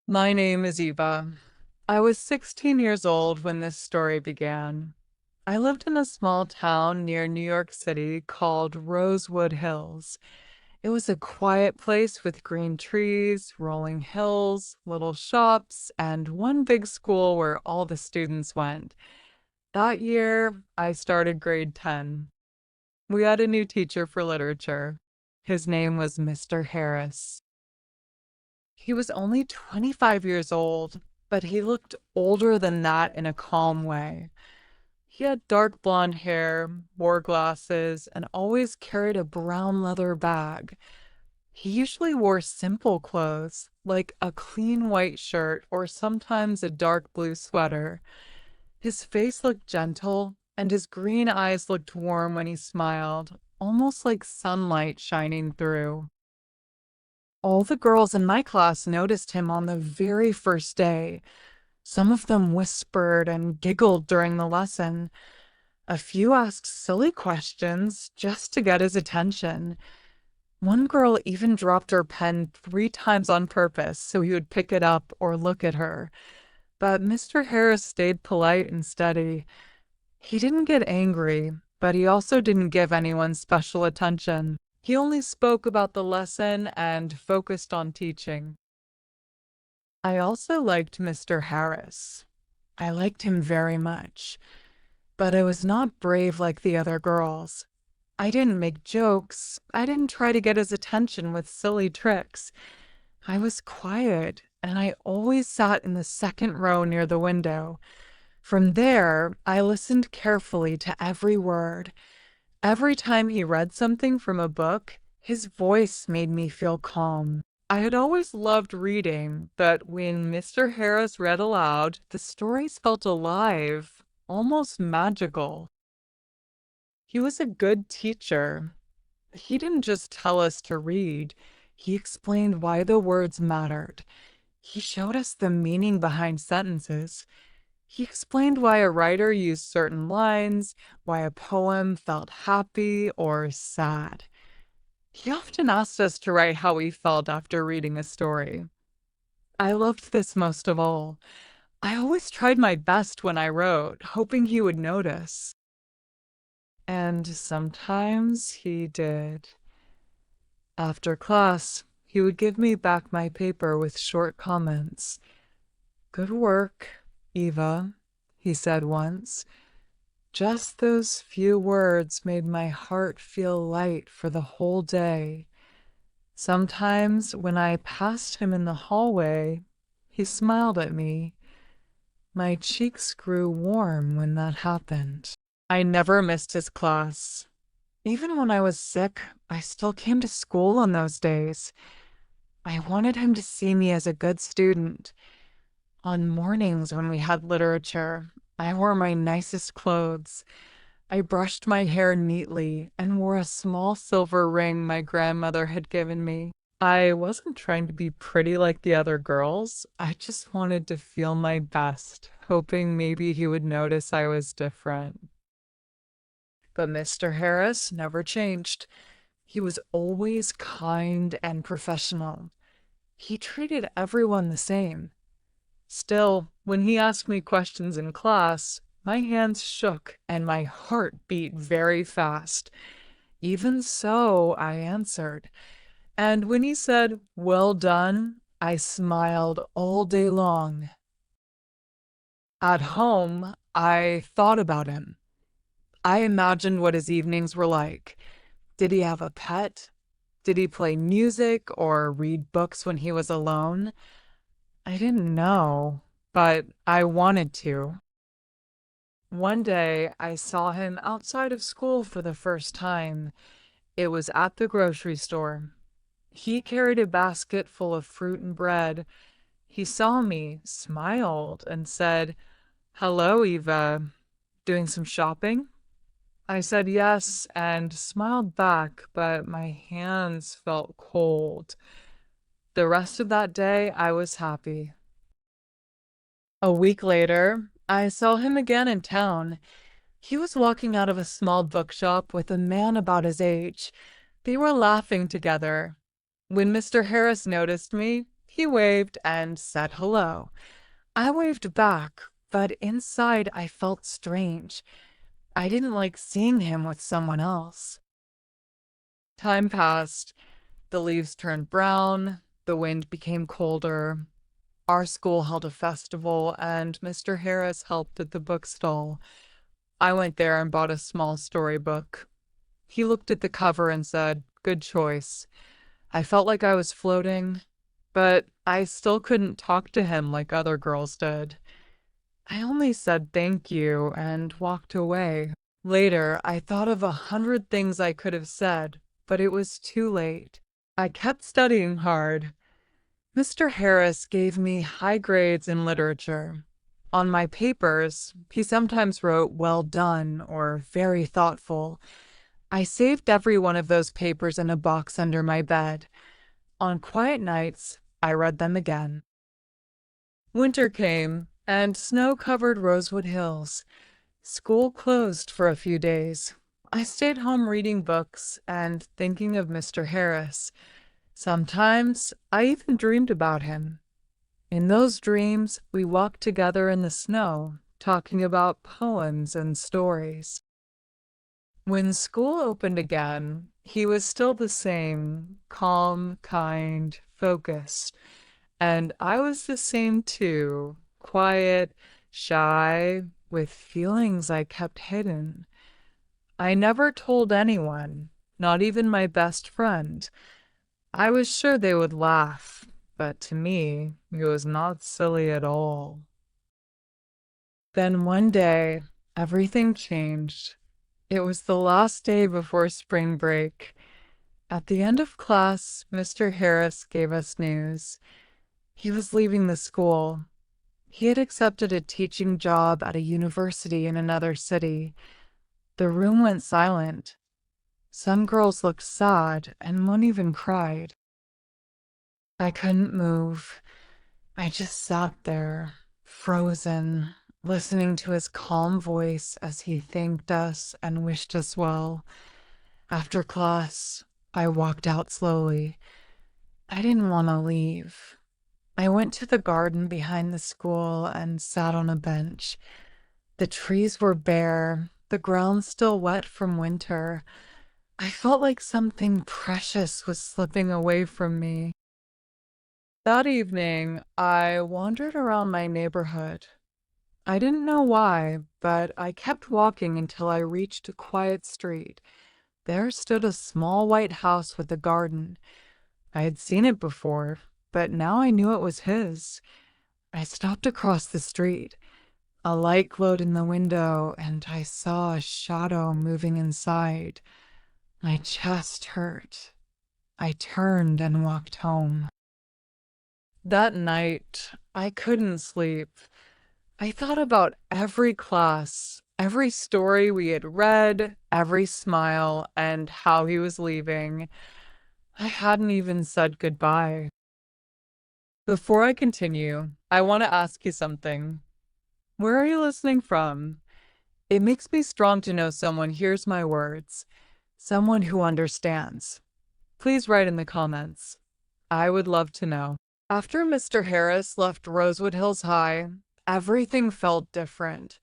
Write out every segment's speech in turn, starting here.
My name is Eva. I was 16 years old when this story began. I lived in a small town near New York City called Rosewood Hills. It was a quiet place with green trees, rolling hills, little shops, and one big school where all the students went. That year, I started grade 10. We had a new teacher for literature. His name was Mr. Harris. He was only 25 years old, but he looked older than that in a calm way. He had dark blonde hair, wore glasses, and always carried a brown leather bag. He usually wore simple clothes, like a clean white shirt or sometimes a dark blue sweater. His face looked gentle, and his green eyes looked warm when he smiled, almost like sunlight shining through. All the girls in my class noticed him on the very first day. Some of them whispered and giggled during the lesson. A few asked silly questions just to get his attention. One girl even dropped her pen 3 times on purpose so he would pick it up or look at her. But Mr. Harris stayed polite and steady. He didn't get angry, but he also didn't give anyone special attention. He only spoke about the lesson and focused on teaching. I also liked Mr. Harris. I liked him very much, but I was not brave like the other girls. I didn't make jokes. I didn't try to get his attention with silly tricks. I was quiet, and I always sat in the second row near the window. From there, I listened carefully to every word. Every time he read something from a book, his voice made me feel calm. I had always loved reading, but when Mr. Harris read aloud, the stories felt alive, almost magical. He was a good teacher. He didn't just tell us to read, he explained why the words mattered. He showed us the meaning behind sentences. He explained why a writer used certain lines, why a poem felt happy or sad. He often asked us to write how we felt after reading a story. I loved this most of all. I always tried my best when I wrote, hoping he would notice. And sometimes he did. After class, he would give me back my paper with short comments. "Good work, Eva," he said once. Just those few words made my heart feel light for the whole day. Sometimes, when I passed him in the hallway, he smiled at me. My cheeks grew warm when that happened. I never missed his class. Even when I was sick, I still came to school on those days. I wanted him to see me as a good student. On mornings when we had literature, I wore my nicest clothes. I brushed my hair neatly and wore a small silver ring my grandmother had given me. I wasn't trying to be pretty like the other girls. I just wanted to feel my best, hoping maybe he would notice I was different. But Mr. Harris never changed. He was always kind and professional. He treated everyone the same. Still, when he asked me questions in class, my hands shook and my heart beat very fast. Even so, I answered. And when he said, "Well done," I smiled all day long. At home, I thought about him. I imagined what his evenings were like. Did he have a pet? Did he play music or read books when he was alone? I didn't know, but I wanted to. One day, I saw him outside of school for the first time. It was at the grocery store. He carried a basket full of fruit and bread. He saw me, smiled, and said, "Hello, Eva. Doing some shopping?" I said yes and smiled back, but my hands felt cold. The rest of that day, I was happy. A week later, I saw him again in town. He was walking out of a small bookshop with a man about his age. They were laughing together. When Mr. Harris noticed me, He waved and said hello. I waved back, but inside I felt strange. I didn't like seeing him with someone else. Time passed. The leaves turned brown. The wind became colder. Our school held a festival, and Mr. Harris helped at the bookstall. I went there and bought a small storybook. He looked at the cover and said, "Good choice." I felt like I was floating, but I still couldn't talk to him like other girls did. I only said thank you and walked away. Later, I thought of 100 things I could have said, but it was too late. I kept studying hard. Mr. Harris gave me high grades in literature. On my papers, he sometimes wrote "well done" or "very thoughtful." I saved every one of those papers in a box under my bed. On quiet nights, I read them again. Winter came, and snow covered Rosewood Hills. School closed for a few days. I stayed home reading books and thinking of Mr. Harris. Sometimes I even dreamed about him. In those dreams, we walked together in the snow, talking about poems and stories. When school opened again, he was still the same, calm, kind, focused. And I was the same too, quiet, shy, with feelings I kept hidden. I never told anyone, not even my best friend. I was sure they would laugh, but to me, it was not silly at all. Then one day, everything changed. It was the last day before spring break. At the end of class, Mr. Harris gave us news. He was leaving the school. He had accepted a teaching job at a university in another city. The room went silent. Some girls looked sad, and one even cried. I couldn't move. I just sat there, frozen, listening to his calm voice as he thanked us and wished us well. After class, I walked out slowly. I didn't want to leave. I went to the garden behind the school and sat on a bench. The trees were bare, the ground still wet from winter. I felt like something precious was slipping away from me. That evening, I wandered around my neighborhood. I didn't know why, but I kept walking until I reached a quiet street. There stood a small white house with a garden. I had seen it before, but now I knew it was his. I stopped across the street. A light glowed in the window, and I saw a shadow moving inside. My chest hurt. I turned and walked home. That night, I couldn't sleep. I thought about every class, every story we had read, every smile, and how he was leaving. I hadn't even said goodbye. Before I continue, I want to ask you something. Where are you listening from? It makes me strong to know someone hears my words, someone who understands. Please write in the comments. I would love to know. After Mr. Harris left Rosewood Hills High, everything felt different.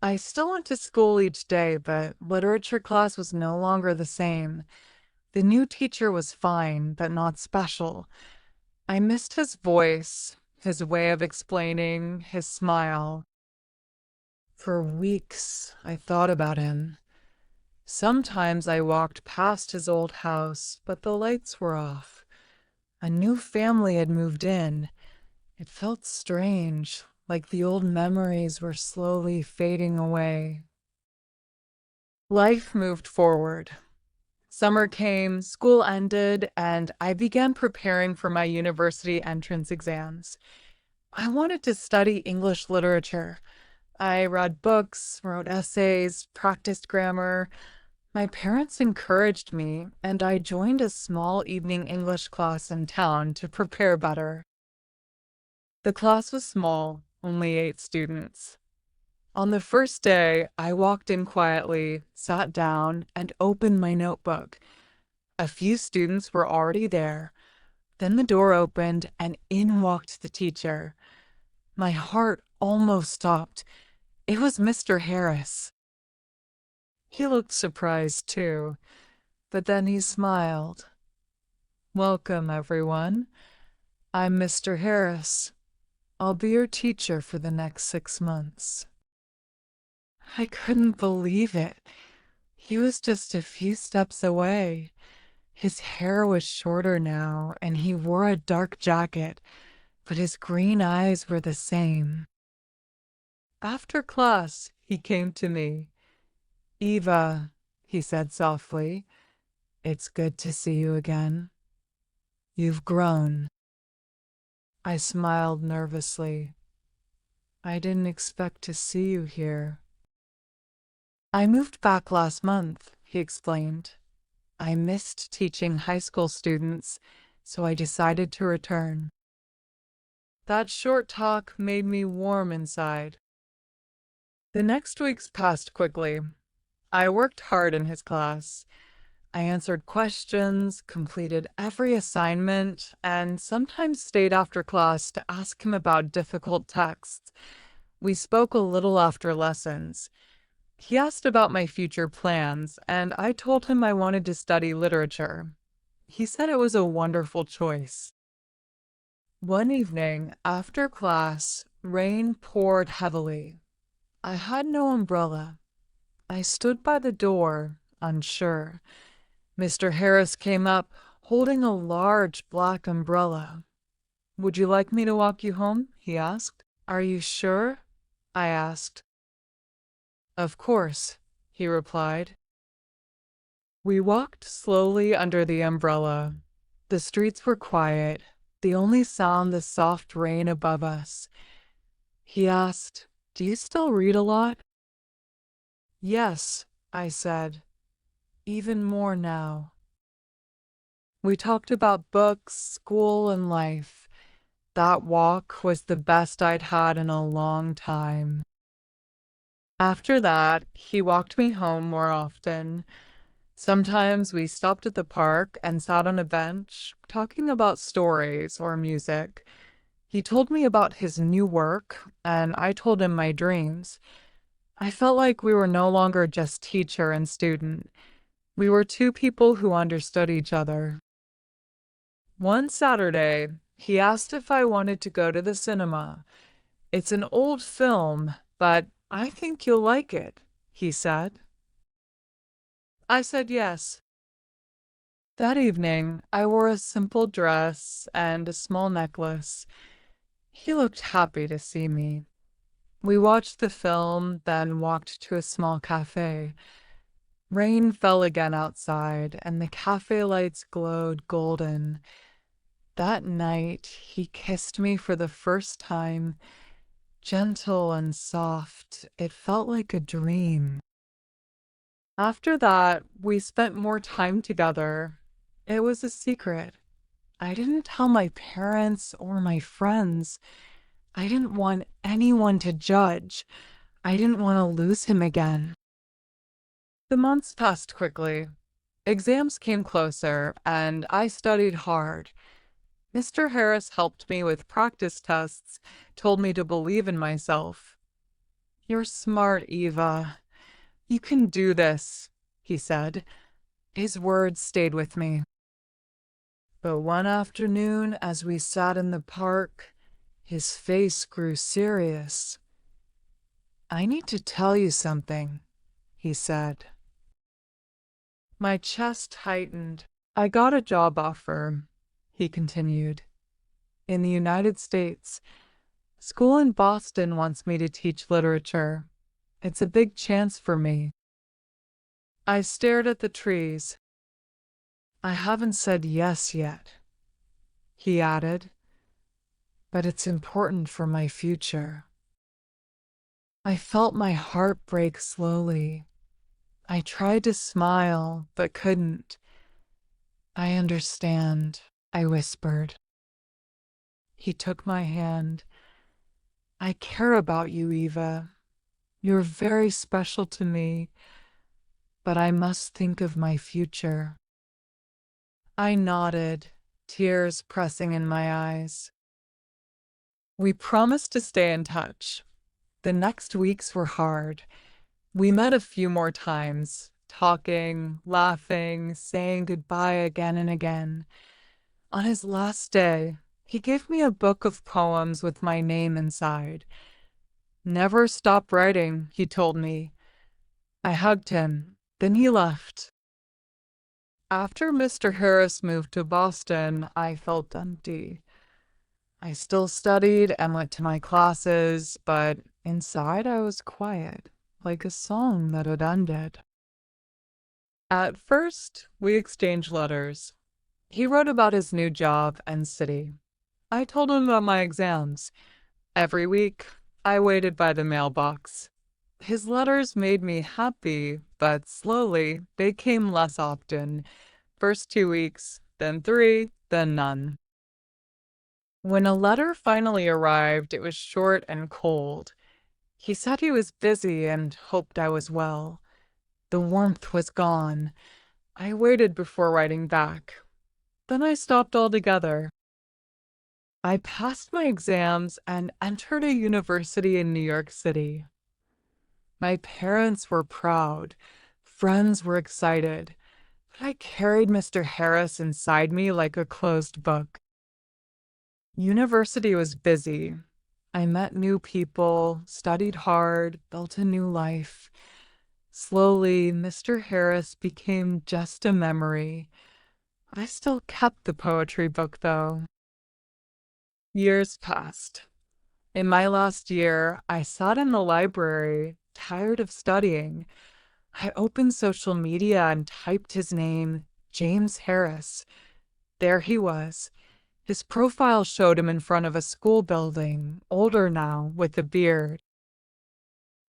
I still went to school each day, but literature class was no longer the same. The new teacher was fine, but not special. I missed his voice, his way of explaining, his smile. For weeks, I thought about him. Sometimes I walked past his old house, but the lights were off. A new family had moved in. It felt strange, like the old memories were slowly fading away. Life moved forward. Summer came, school ended, and I began preparing for my university entrance exams. I wanted to study English literature. I read books, wrote essays, practiced grammar. My parents encouraged me, and I joined a small evening English class in town to prepare better. The class was small, only 8 students. On the first day, I walked in quietly, sat down, and opened my notebook. A few students were already there. Then the door opened and in walked the teacher. My heart almost stopped. It was Mr. Harris. He looked surprised too, but then he smiled. "Welcome, everyone. I'm Mr. Harris. I'll be your teacher for the next 6 months." I couldn't believe it. He was just a few steps away. His hair was shorter now, and he wore a dark jacket, but his green eyes were the same. After class, he came to me. "Eva," he said softly, "it's good to see you again. You've grown." I smiled nervously. "I didn't expect to see you here." "I moved back last month," he explained. "I missed teaching high school students, so I decided to return." That short talk made me warm inside. The next weeks passed quickly. I worked hard in his class. I answered questions, completed every assignment, and sometimes stayed after class to ask him about difficult texts. We spoke a little after lessons. He asked about my future plans, and I told him I wanted to study literature. He said it was a wonderful choice. One evening, after class, rain poured heavily. I had no umbrella. I stood by the door, unsure. Mr. Harris came up, holding a large black umbrella. "Would you like me to walk you home?" he asked. "Are you sure?" I asked. "Of course," he replied. We walked slowly under the umbrella. The streets were quiet, the only sound the soft rain above us. He asked, "Do you still read a lot?" "Yes," I said, "even more now." We talked about books, school, and life. That walk was the best I'd had in a long time. After that, he walked me home more often. Sometimes we stopped at the park and sat on a bench, talking about stories or music. He told me about his new work, and I told him my dreams. I felt like we were no longer just teacher and student. We were two people who understood each other. One Saturday, he asked if I wanted to go to the cinema. "It's an old film, but I think you'll like it," he said. I said yes. That evening, I wore a simple dress and a small necklace. He looked happy to see me. We watched the film, then walked to a small cafe. Rain fell again outside, and the cafe lights glowed golden. That night, he kissed me for the first time, gentle and soft. It felt like a dream. After that, we spent more time together. It was a secret. I didn't tell my parents or my friends. I didn't want anyone to judge. I didn't want to lose him again. The months passed quickly. Exams came closer, and I studied hard. Mr. Harris helped me with practice tests, told me to believe in myself. "You're smart, Eva. You can do this," he said. His words stayed with me. But one afternoon, as we sat in the park, his face grew serious. "I need to tell you something," he said. My chest tightened. "I got a job offer," he continued, "in the United States. School in Boston wants me to teach literature. It's a big chance for me." I stared at the trees. "I haven't said yes yet," he added, "but it's important for my future." I felt my heart break slowly. I tried to smile, but couldn't. "I understand," I whispered. He took my hand. "I care about you, Eva. You're very special to me, but I must think of my future." I nodded. tears pressing in my eyes. We promised to stay in touch. The next weeks were hard. We met a few more times, talking, laughing, saying goodbye again and again. On his last day, he gave me a book of poems with my name inside. Never stop writing, he told me. I hugged him. Then he left. After Mr. Harris moved to Boston, I felt empty. I still studied and went to my classes, but inside I was quiet, like a song that had ended. At first, we exchanged letters. He wrote about his new job and city. I told him about my exams. Every week, I waited by the mailbox. His letters made me happy, but slowly they came less often. First 2 weeks, then 3, then none. When a letter finally arrived, it was short and cold. He said he was busy and hoped I was well. The warmth was gone. I waited before writing back. Then I stopped altogether. I passed my exams and entered a university in New York City. My parents were proud. Friends were excited. But I carried Mr. Harris inside me like a closed book. University was busy. I met new people, studied hard, built a new life. Slowly, Mr. Harris became just a memory. I still kept the poetry book, though. Years passed. In my last year, I sat in the library, tired of studying. I opened social media and typed his name, James Harris. There he was. His profile showed him in front of a school building, older now, with a beard.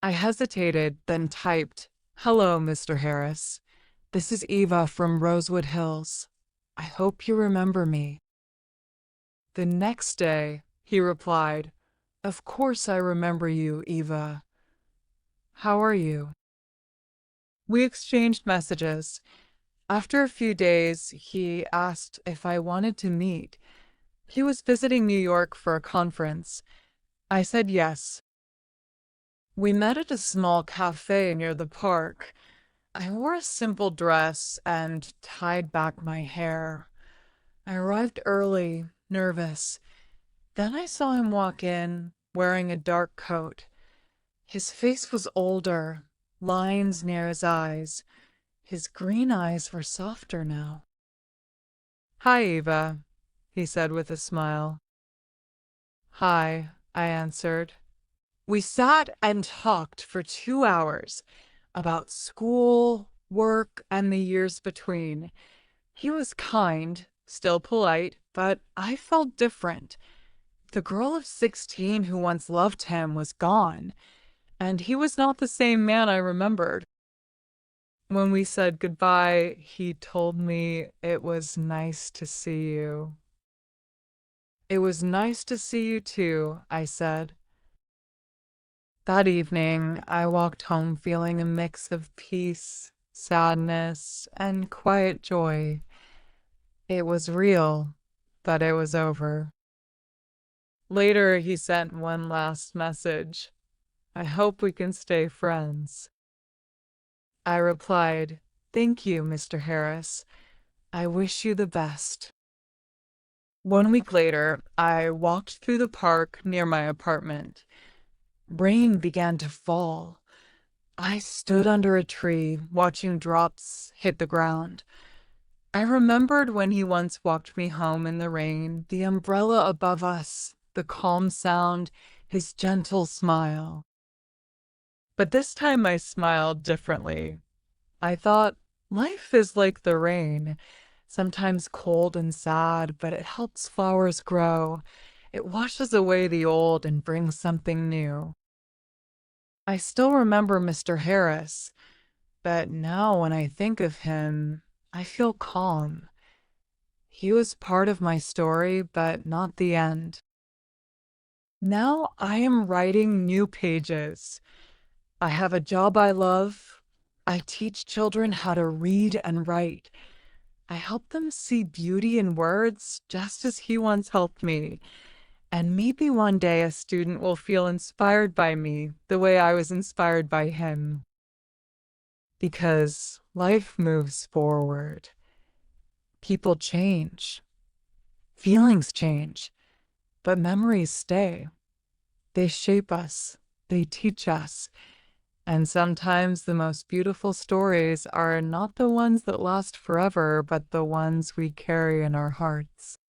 I hesitated, then typed, "Hello, Mr. Harris. This is Eva from Rosewood Hills. I hope you remember me." The next day, he replied, "Of course I remember you, Eva. How are you?" We exchanged messages. After a few days, he asked if I wanted to meet. He was visiting New York for a conference. I said yes. We met at a small cafe near the park. I wore a simple dress and tied back my hair. I arrived early, nervous. Then I saw him walk in, wearing a dark coat. His face was older, lines near his eyes. His green eyes were softer now. "Hi, Eva," he said with a smile. "Hi," I answered. We sat and talked for 2 hours about school, work, and the years between. He was kind, still polite, but I felt different. The girl of 16 who once loved him was gone, and he was not the same man I remembered. When we said goodbye, he told me it was nice to see you. "It was nice to see you too," I said. That evening, I walked home feeling a mix of peace, sadness, and quiet joy. It was real, but it was over. Later, he sent one last message. "I hope we can stay friends." I replied, "Thank you, Mr. Harris. I wish you the best." 1 week later, I walked through the park near my apartment. Rain began to fall. I stood under a tree, watching drops hit the ground. I remembered when he once walked me home in the rain, the umbrella above us, the calm sound, his gentle smile. But this time I smiled differently. I thought, life is like the rain, sometimes cold and sad, but it helps flowers grow. It washes away the old and brings something new. I still remember Mr. Harris, but now when I think of him, I feel calm. He was part of my story, but not the end. Now I am writing new pages. I have a job I love. I teach children how to read and write. I help them see beauty in words just as he once helped me. And maybe one day a student will feel inspired by me the way I was inspired by him. Because life moves forward. People change. Feelings change. But memories stay. They shape us. They teach us. And sometimes the most beautiful stories are not the ones that last forever, but the ones we carry in our hearts.